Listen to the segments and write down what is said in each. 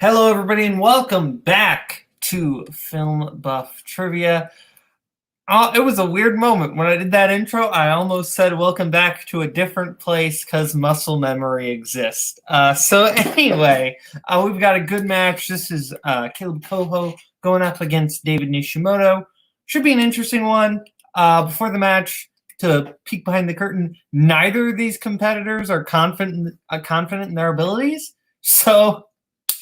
Hello, everybody, and welcome back to Film Buff Trivia. It was a weird moment. When I did that intro, I almost said welcome back to a different place because muscle memory exists. Anyway, we've got a good match. This is Caleb Koho going up against David Nishimoto. Should be an interesting one. Before the match, to peek behind the curtain, neither of these competitors are confident in their abilities. So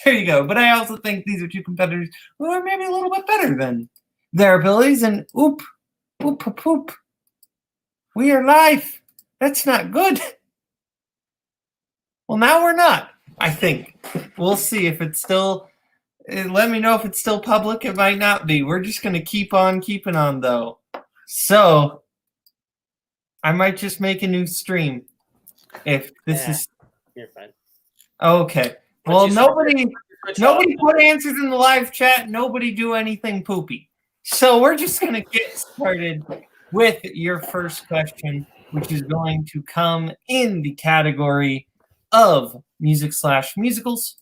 there you go. But I also think these are two competitors who are maybe a little bit better than their abilities. And oop, we are live. That's not good. Well, now we're not, I think. We'll see if it's still... Let me know if it's still public. It might not be. We're just going to keep on keeping on, though. So, I might just make a new stream. If this is... You're fine. Okay. Well, nobody put answers in the live chat. Nobody do anything poopy. So we're just going to get started with your first question, which is going to come in the category of music/musicals.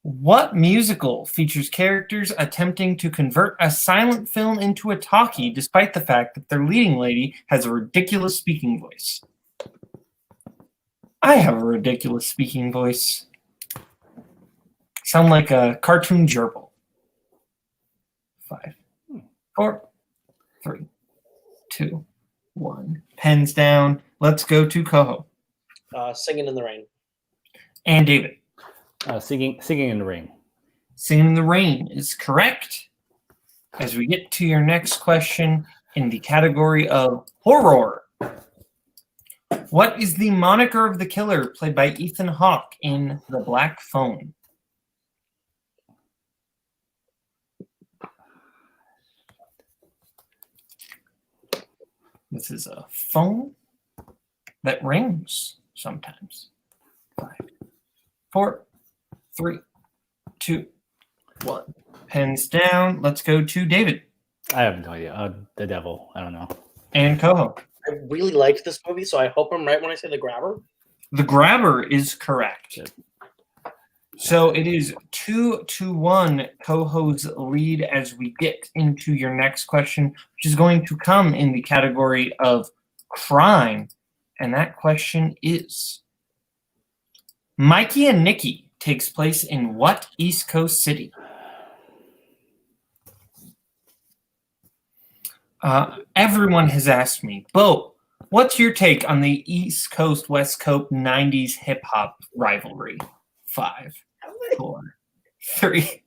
What musical features characters attempting to convert a silent film into a talkie despite the fact that their leading lady has a ridiculous speaking voice? I have a ridiculous speaking voice. Sound like a cartoon gerbil. 5, 4, 3, 2, 1. Pens down. Let's go to Koho. Singing in the Rain. And David. Singing in the Rain. Singing in the Rain is correct. As we get to your next question in the category of horror. What is the moniker of the killer played by Ethan Hawke in The Black Phone? This is a phone that rings sometimes. 5, 4, 3, 2, 1. Pens down. Let's go to David. I have no idea. The Devil. I don't know. And Koho. I really liked this movie, so I hope I'm right when I say The Grabber. The Grabber is correct. So it is 2-1 Koho's lead as we get into your next question, which is going to come in the category of crime. And that question is, Mikey and Nikki takes place in what East Coast city? Everyone has asked me, Bo, what's your take on the East Coast, West Coast 90s hip-hop rivalry? 5, 4, 3,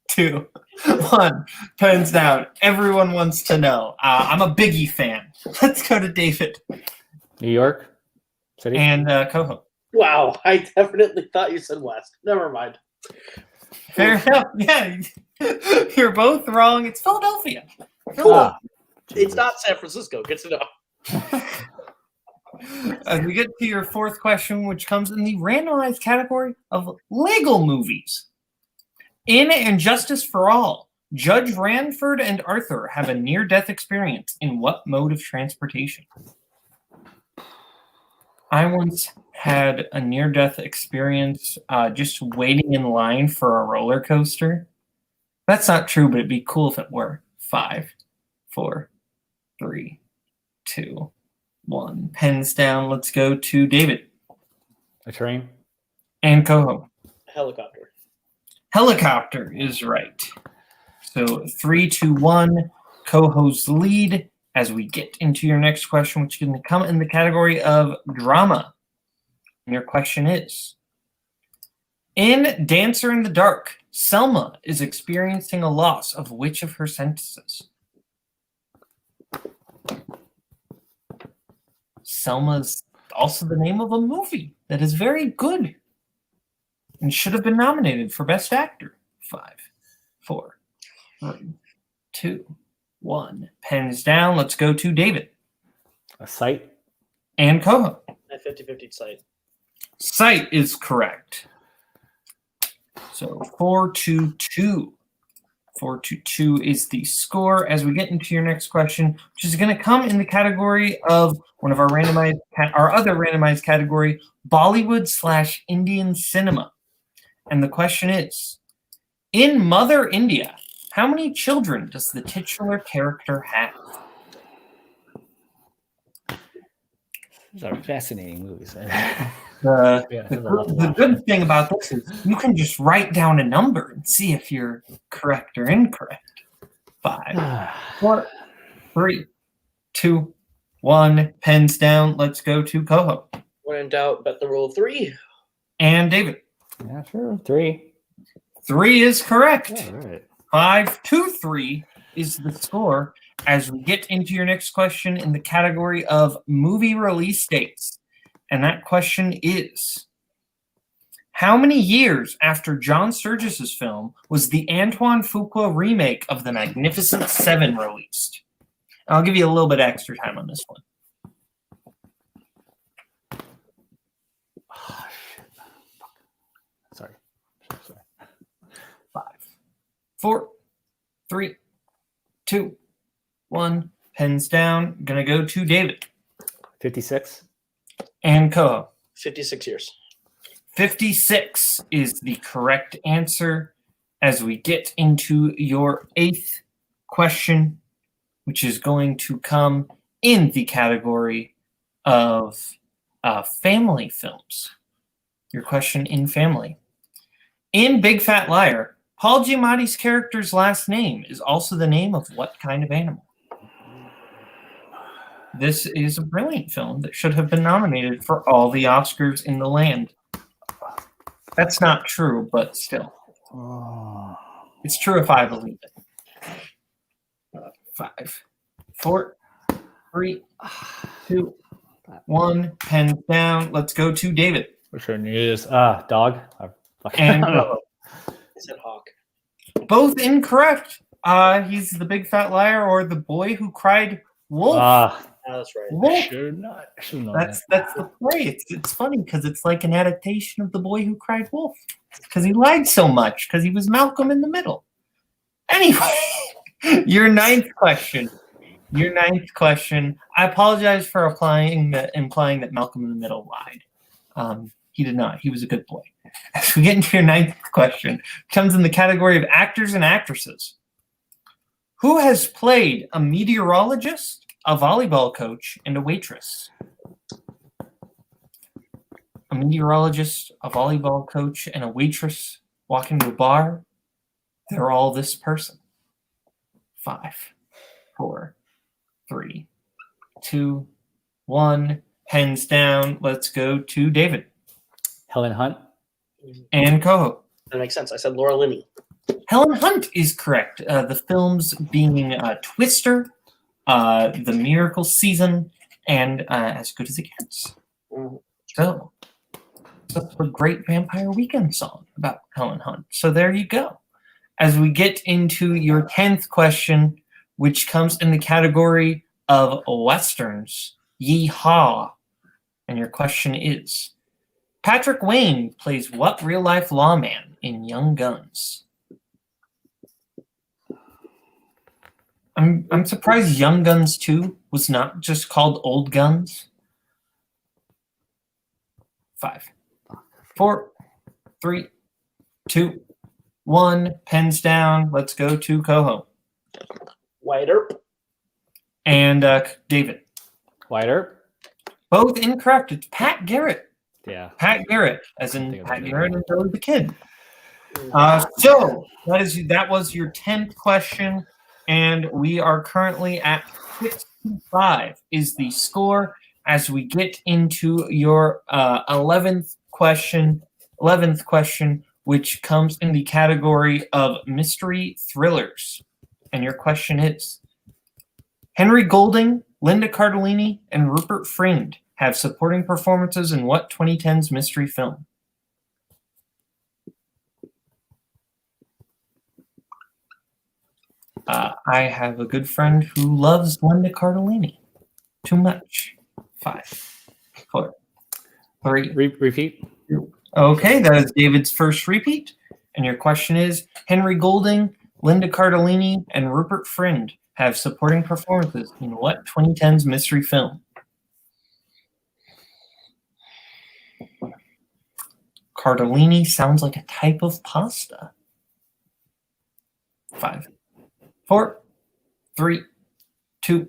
2, 1. Pens down. Everyone wants to know. I'm a Biggie fan. Let's go to David. New York City. And Koho. Wow, I definitely thought you said West. Never mind. Fair enough. Yeah, you're both wrong. It's Philadelphia. It's not San Francisco. Good to know. As we get to your fourth question, which comes in the randomized category of legal movies. In And Justice for All, Judge Ranford and Arthur have a near-death experience in what mode of transportation? I once had a near-death experience just waiting in line for a roller coaster. That's not true, but it'd be cool if it were. 5, 4, 3, 2, 1. Pens down. Let's go to David. A train. And Koho. Helicopter. Helicopter is right. So 3-1, Koho's lead as we get into your next question, which is going to come in the category of drama. And your question is, in Dancer in the Dark, Selma is experiencing a loss of which of her senses? Selma's also the name of a movie that is very good and should have been nominated for Best Actor. 5, 4, 3, 2, 1. Pens down. Let's go to David. A Sight. And Koho. A 50-50 Sight. Sight is correct. So 4-2. 4-2 is the score. As we get into your next question, which is going to come in the category of one of our other randomized category, Bollywood/Indian cinema. And the question is, in Mother India, how many children does the titular character have? These are fascinating movies. The good thing about this is you can just write down a number and see if you're correct or incorrect. 5, 4, 3, 2, 1. Pens down. Let's go to Koho. When in doubt, bet the rule of 3. And David. Yeah, sure. 3. 3 is correct. All right. 5-3 is the score as we get into your next question in the category of movie release dates. And that question is, how many years after John Sturgis's film was the Antoine Fuqua remake of The Magnificent Seven released? I'll give you a little bit extra time on this one. Oh, shit. Sorry. 5, 4, 3, 2, 1. Pens down. Gonna go to David. 56. And Koho. 56 years. 56 is the correct answer as we get into your 8th question, which is going to come in the category of family films. Your question in family. In Big Fat Liar, Paul Giamatti's character's last name is also the name of what kind of animal? This is a brilliant film that should have been nominated for all the Oscars in the land. That's not true, but still. Oh. It's true if I believe it. 5, 4, 3, 2, 1. Pens down. Let's go to David. Which one is dog? And I said hawk. both incorrect. He's the big fat liar or the boy who cried wolf. Oh, that's right. Wolf. Should not. Should know That's the play. It's funny because it's like an adaptation of The Boy Who Cried Wolf because he lied so much because he was Malcolm in the Middle. Anyway, your 9th question. Your 9th question. I apologize for implying that Malcolm in the Middle lied. He did not. He was a good boy. As we get into your 9th question, it comes in the category of actors and actresses. Who has played a meteorologist, a volleyball coach, and a waitress? A meteorologist, a volleyball coach, and a waitress walk into a bar. They're all this person. 5, 4, 3, 2, 1. Pens down. Let's go to David. Helen Hunt. And Koho. That makes sense. I said Laura Linney. Helen Hunt is correct. The films being Twister, The Miracle Season, and As Good as It Gets. So, that's a great Vampire Weekend song about Helen Hunt. So there you go. As we get into your 10th question, which comes in the category of Westerns, Yeehaw. And your question is, Patrick Wayne plays what real-life lawman in Young Guns? I'm surprised Young Guns 2 was not just called Old Guns. 5, 4, 3, 2, 1. Pens down. Let's go to Koho. Wyatt Earp. And David. Wyatt Earp. Both incorrect. It's Pat Garrett. Yeah. Pat Garrett, as in Think Pat about it. Garrett and Billy the Kid. So that was your 10th question, and we are currently at 6-5 is the score as we get into your 11th question, which comes in the category of mystery thrillers. And your question is, Henry Golding, Linda Cardellini, and Rupert Friend have supporting performances in what 2010s mystery film? I have a good friend who loves Linda Cardellini. Too much. 5, 4, 3. Repeat. Okay, that is David's first repeat. And your question is, Henry Golding, Linda Cardellini, and Rupert Friend have supporting performances in what 2010s mystery film? Cardellini sounds like a type of pasta. 5, 4, 3, 2,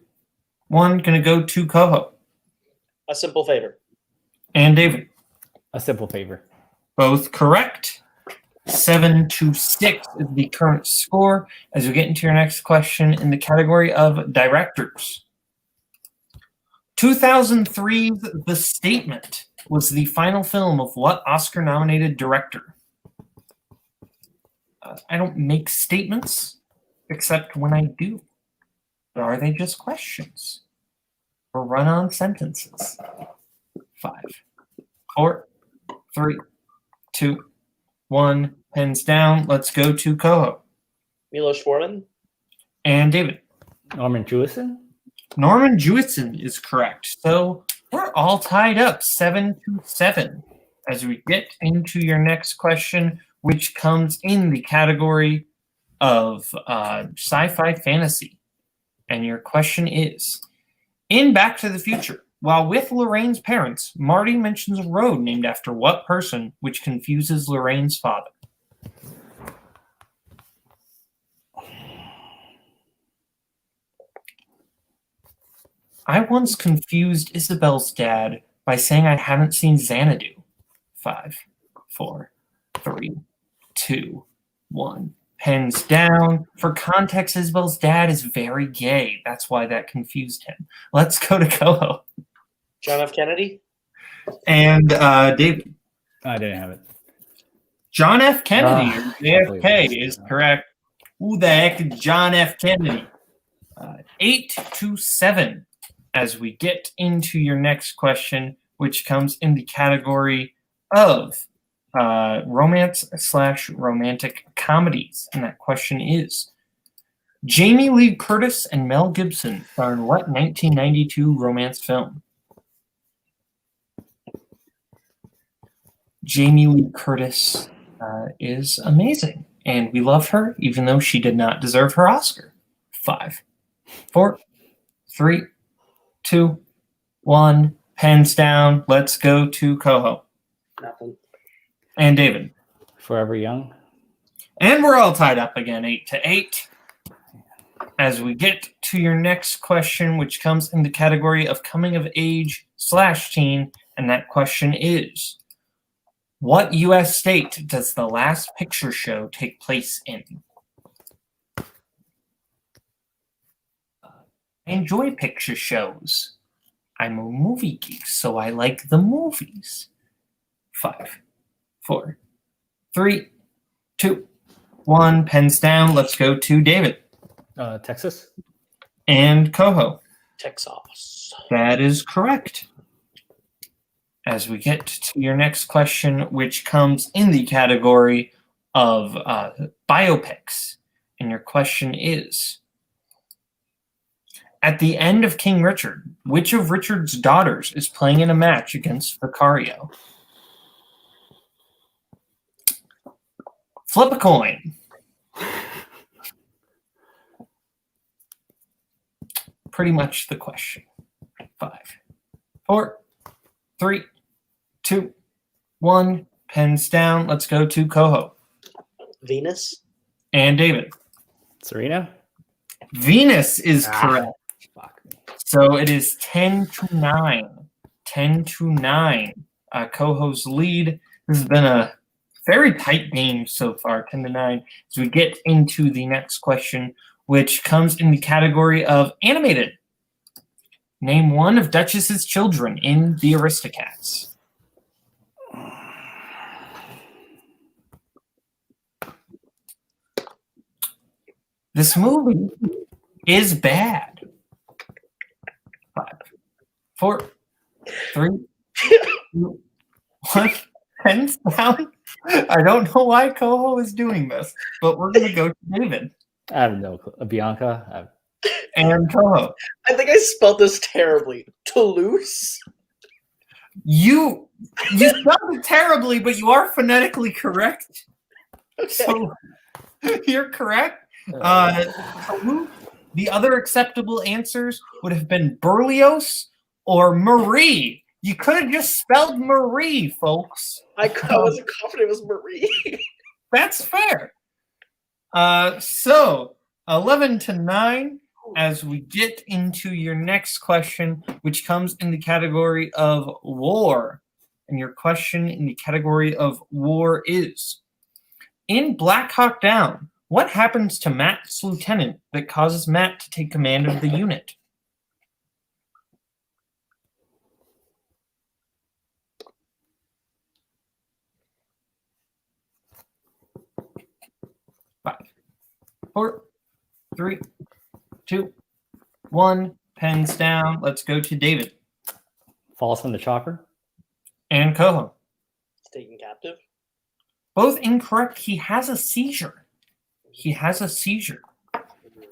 1. Gonna go to Koho. A simple favor. And David. A simple favor. Both correct. 7-6 is the current score as we get into your next question in the category of directors. 2003's The Statement was the final film of what Oscar-nominated director? I don't make statements except when I do. But are they just questions or run-on sentences? 5, 4, 3, 2, 1. Pens down. Let's go to Koho. Milos Forman. And David. Norman Jewison? Norman Jewison is correct. So we're all tied up 7-7 as we get into your next question, which comes in the category of sci-fi fantasy. And your question is, in Back to the Future, while with Lorraine's parents, Marty mentions a road named after what person, which confuses Lorraine's father? I once confused Isabel's dad by saying I haven't seen Xanadu. 5, 4, 3, 2, 1. Pens down. For context, Isabel's dad is very gay. That's why that confused him. Let's go to Koho. John F. Kennedy. And David. I didn't have it. John F. Kennedy, or JFK, JFK is correct. Who the heck is John F. Kennedy? 8-7 as we get into your next question, which comes in the category of romance/romantic comedies. And that question is, Jamie Lee Curtis and Mel Gibson star in what 1992 romance film? Jamie Lee Curtis is amazing, and we love her, even though she did not deserve her Oscar. 5, 4, 3, 2, 1. Pens down. Let's go to Koho. Nothing. And David. Forever Young? And we're all tied up again, 8-8. As we get to your next question, which comes in the category of coming of age/teen, and that question is, what U.S. state does The Last Picture Show take place in? I enjoy picture shows. I'm a movie geek, so I like the movies. 5, 4, 3, 2, 1. Pens down. Let's go to David. Texas? And Koho. Texas. That is correct. As we get to your next question, which comes in the category of biopics. And your question is, at the end of King Richard, which of Richard's daughters is playing in a match against Vicario? Flip a coin. Pretty much the question. 5, 4, 3, 2, 1. Pens down. Let's go to Koho. Venus. And David. Serena? Venus is correct. Fuck me. So it is 10-9. 10-9. Koho's lead. This has been a very tight game so far, 10-9. As we get into the next question, which comes in the category of animated. Name one of Duchess's children in The Aristocats. This movie is bad. 5, 4, 3, 2, 1. Pens down. I don't know why Koho is doing this, but we're going to go to David. I have no clue. Bianca? And Koho. I think I spelled this terribly. Toulouse. You spelled it terribly, but you are phonetically correct. Okay. So you're correct. Toulouse. The other acceptable answers would have been Berlioz or Marie. You could have just spelled Marie, folks. I wasn't confident it was Marie. That's fair. So 11-9 as we get into your next question, which comes in the category of war. And your question in the category of war is, in Black Hawk Down, what happens to Matt's lieutenant that causes Matt to take command of the unit? Five, 4, 3, 2, 1. Pens down. Let's go to David. Falls from the chopper. And Koho. He's taken captive. Both incorrect. He has a seizure. He has a seizure.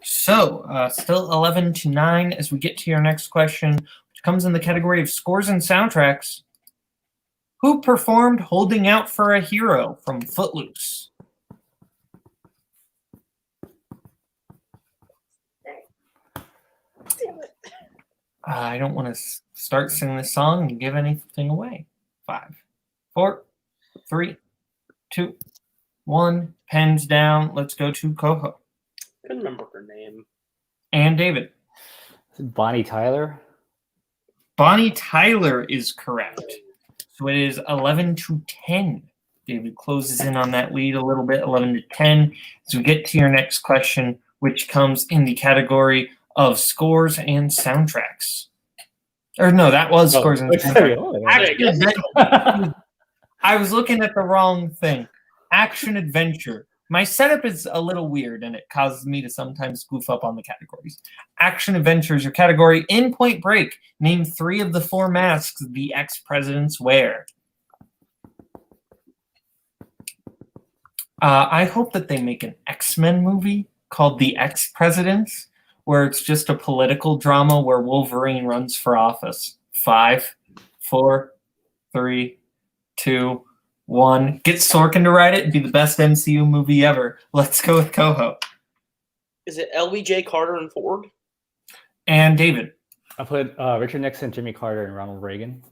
So, still 11-9 as we get to your next question, which comes in the category of scores and soundtracks. Who performed Holding Out for a Hero from Footloose? Damn it. I don't want to start singing this song and give anything away. 5, 4, 3, 2, 1. Pens down. Let's go to Koho. Couldn't remember her name. And David. Bonnie Tyler. Bonnie Tyler is correct. So it is 11-10. David closes in on that lead a little bit, 11-10. As we get to your next question, which comes in the category of scores and soundtracks. Or no, that was scores and soundtracks. Actually, I was looking at the wrong thing. Action adventure. My setup is a little weird, and it causes me to sometimes goof up on the categories. Action adventure is your category. In Point Break, name 3 of the 4 masks the ex-presidents wear. I hope that they make an X-Men movie called The Ex-Presidents, where it's just a political drama where Wolverine runs for office. 5, 4, 3, 2, 1. Get Sorkin to write it and be the best MCU movie ever. Let's go with Koho. Is it LBJ, Carter, and Ford? And David. I put Richard Nixon, Jimmy Carter, and Ronald Reagan.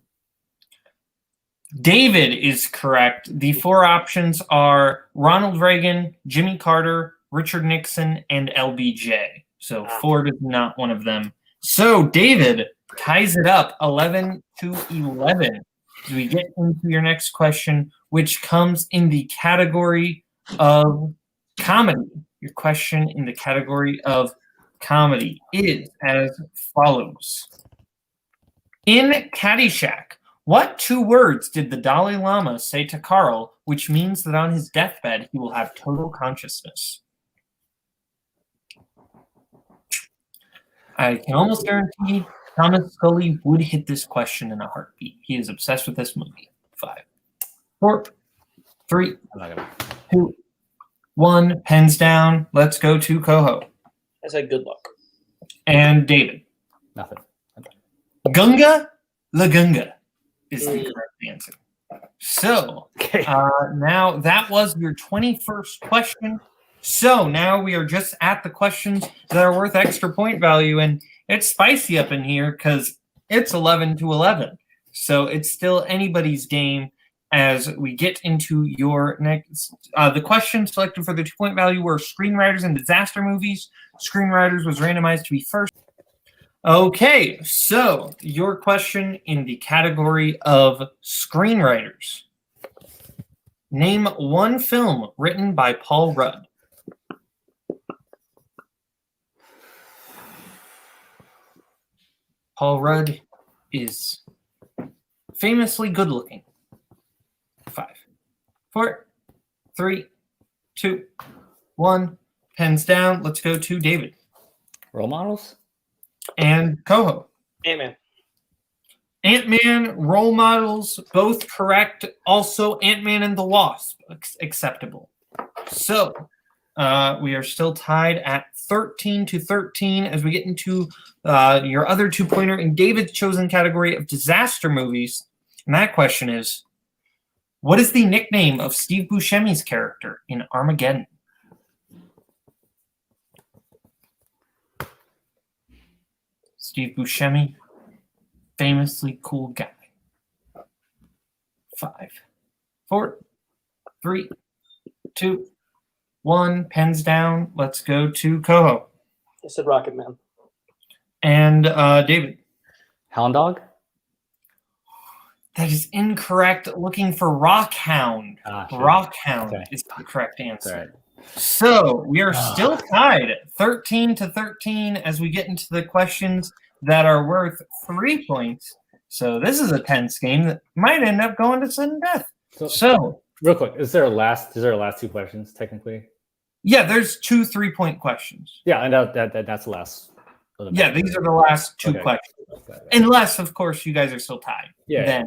David is correct. The 4 options are Ronald Reagan, Jimmy Carter, Richard Nixon, and LBJ. So Ford is not one of them. So David ties it up 11-11 as we get into your next question, which comes in the category of comedy. Your question in the category of comedy is as follows. In Caddyshack, what 2 words did the Dalai Lama say to Carl, which means that on his deathbed he will have total consciousness? I can almost guarantee Thomas Scully would hit this question in a heartbeat. He is obsessed with this movie. 5, 4, 3, 2, 1. Pens down. Let's go to Koho. I said good luck. And David. Nothing. Gunga Lagunga is the correct answer. So now that was your 21st question. So now we are just at the questions that are worth extra point value, and it's spicy up in here because it's 11-11. So it's still anybody's game as we get into your next. The questions selected for the 2-point value were screenwriters and disaster movies. Screenwriters was randomized to be first. Okay, so your question in the category of screenwriters. Name 1 film written by Paul Rudd. Paul Rudd is famously good looking. 5, 4, 3, 2, 1. Pens down. Let's go to David. Role models? And Koho. Ant-Man. Ant-Man, role models, both correct. Also, Ant-Man and the Wasp, acceptable. So, we are still tied at 13-13 as we get into your other 2-pointer in David's chosen category of disaster movies. And that question is, what is the nickname of Steve Buscemi's character in Armageddon? Steve Buscemi, famously cool guy. 5, 4, 3, 2, 1. Pens down. Let's go to Koho. I said Rocket Man. And David. Hound Dog? That is incorrect. Looking for Rockhound. Sure. Rockhound Okay. is the correct answer. All right. So we are still tied 13-13 as we get into the questions that are worth 3 points. So this is a tense game that might end up going to sudden death. So real quick, is there a last 2 questions technically? yeah, there's 2 3-point questions. Yeah, and that's the last. Yeah, these are the last 2 questions. Unless, of course, you guys are still tied. Yeah. Then.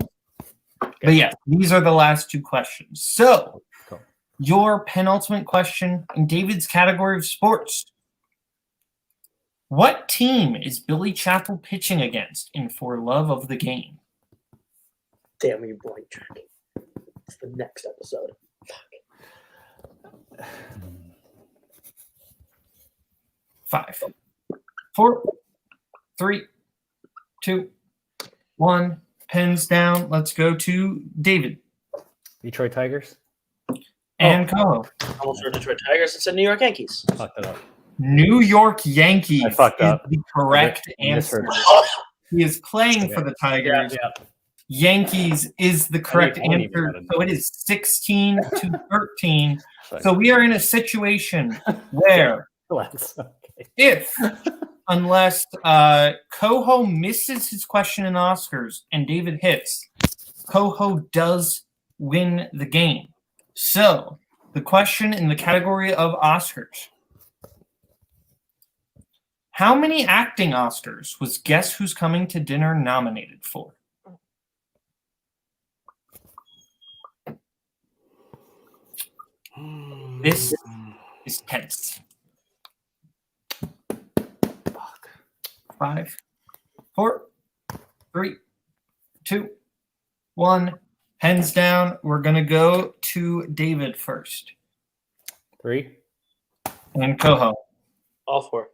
But yeah, these are the last 2 questions. So Cool. Your penultimate question in David's category of sports. What team is Billy Chappell pitching against in For Love of the Game? Damn you, blank check. It's the next episode. Fuck. 5, 4, 3, 2, 1. Pens down. Let's go to David. Detroit Tigers? And Koho. Almost for Detroit Tigers. It said New York Yankees. Fucked it up. New York Yankees I fucked is up. the correct I answer. misheard. He is playing for the Tigers. Yeah. Yankees is the correct I didn't answer. even So it is 16-13. Sorry. So we are in a situation where Relax. Okay. if, unless Koho misses his question in Oscars and David hits, Koho does win the game. So the question in the category of Oscars. How many acting Oscars was Guess Who's Coming to Dinner nominated for? This is tense. 5, 4, 3, 2, 1. Hands down. We're going to go to David first. 3. And Koho. All 4.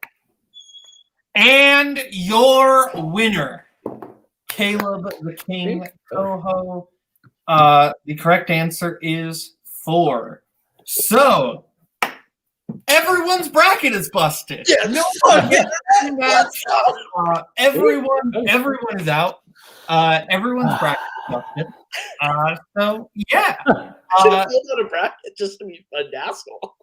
And your winner, Caleb the King Koho. The correct answer is 4. So everyone's bracket is busted. Yeah, No one gets any match. Everyone is out. Everyone's bracket is busted. So yeah. Should have filled out a bracket just to be an asshole.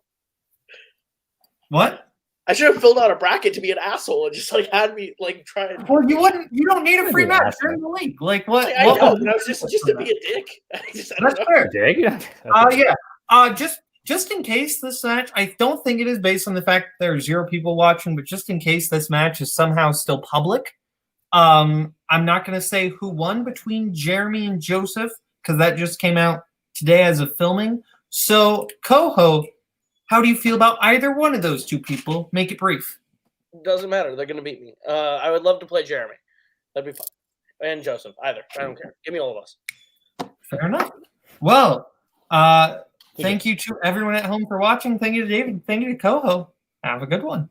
What? I should have filled out a bracket to be an asshole and just like had me like try and. Well, you wouldn't. You don't need a free match. You're in the league. Like what? I know, but I was just to be a dick. I don't That's know. fair. Dig? Yeah. Just in case this match, I don't think it is based on the fact that there are 0 people watching, but just in case this match is somehow still public, I'm not going to say who won between Jeremy and Joseph because that just came out today as of filming. So, Koho, how do you feel about either one of those 2 people? Make it brief. Doesn't matter. They're gonna beat me. I would love to play Jeremy. That'd be fun. And Joseph, either. I don't care. Give me all of us. Fair enough. Well, thank you to everyone at home for watching. Thank you to David. Thank you to Koho. Have a good one.